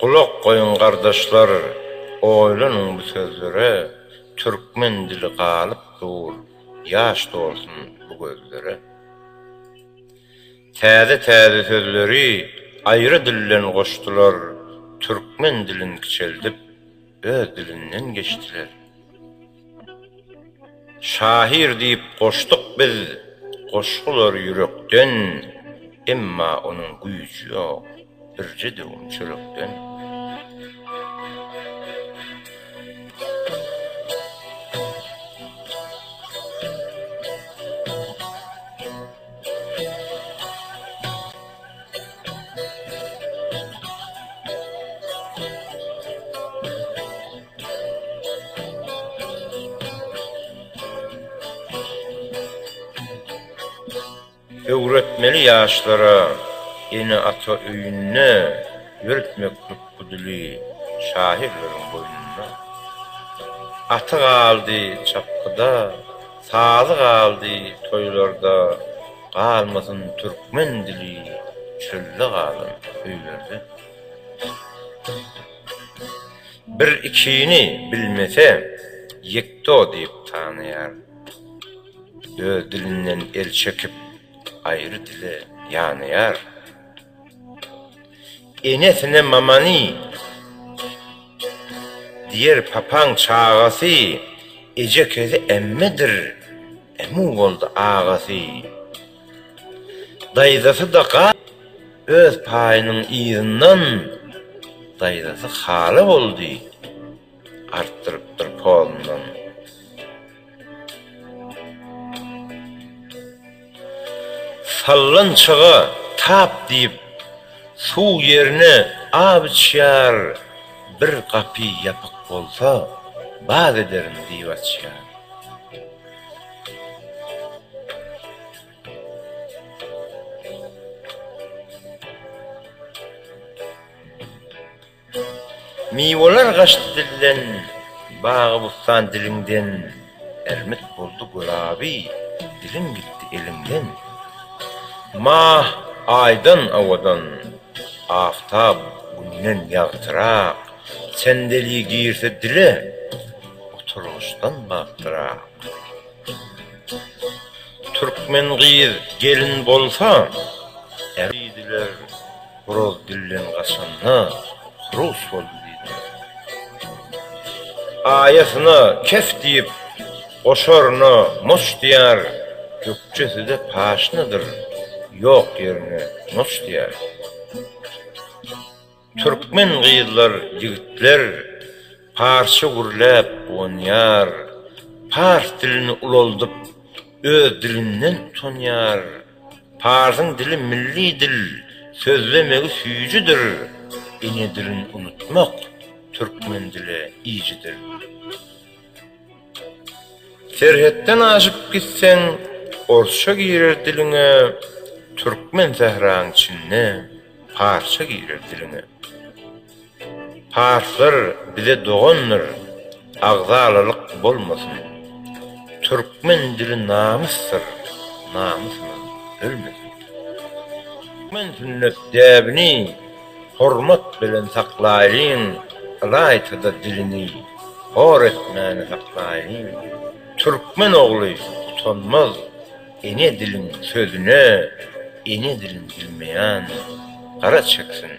Kulak koyun kardeşler, oylanın bu sözlere, Türkmen dili galyp dur, yaş dolsun bu gözlere. Täze sözleri ayrı dillen goşdular, Türkmen dilin kiçeldip öz dilinden geçtiler. Şahir deyip koştuk biz, koşkular yürekten, emma onun güýçi yok, birce çölekden. Öwretmeli yaşlara, eni ata öýünne, yürütmeklik bu dili, şahirlerin boynuna. Atı galdy çapkıda, sazı galdy toylarda, galmasın Türkmen dili, çölle galın öýlerde. Bir ikini bilmese, yekto deyip tanıyar. Öz dilinden el çekip, ayrı dile yanıyar. Enesine mamani, diğer papan çağası, ece kezi emmedir, emu oldu ağası. Dayzası da öz payının izinden, dayzası halı oldu, arttırıptır polundan. Sallan çığı tap deyip, su yerine ab içer, bir kapı yapık olsa, baz ederim deyip açar. Mivolar kaçtı dilden, bağı bustan dilinden, ermit buldu gulabi, dilim gitti elimden. Mah aydan avadan, aftab günden yağtırak, sendeli giyirse dile, oturuştan baktırak. Türkmen giyir gelin bolsa, eriydiler, horoz dillen kaçanına, horoz oldu deydiler. Ayasına kef deyip, koşoruna moş diyar, gökçesi de paşnadır. Yok yerine noç diyer. Türkmen gıydılar yigitler, parça gürlep oynayar, pars dilini uloldup, öz dilinden tonyar. Parsın dili milli dil, sözlemegi süýjüdir, ene dilini unutmak, Türkmen dili iyicidir. Serhetten aşıp gitsen, orça girer diline, Türkmen zehran içinde parça girer diline. Parslar bize doğandır, ağzalalık bolmasın. Türkmen dili namussur, namusumuz ölmesin. Türkmen sünnet däbini hormat bilen saklayın, alaytada dilini hor etmeni saklayın. Türkmen oğlu utanmaz, ene dilin sözüne, ene dilin bilmeyen, kara çeksin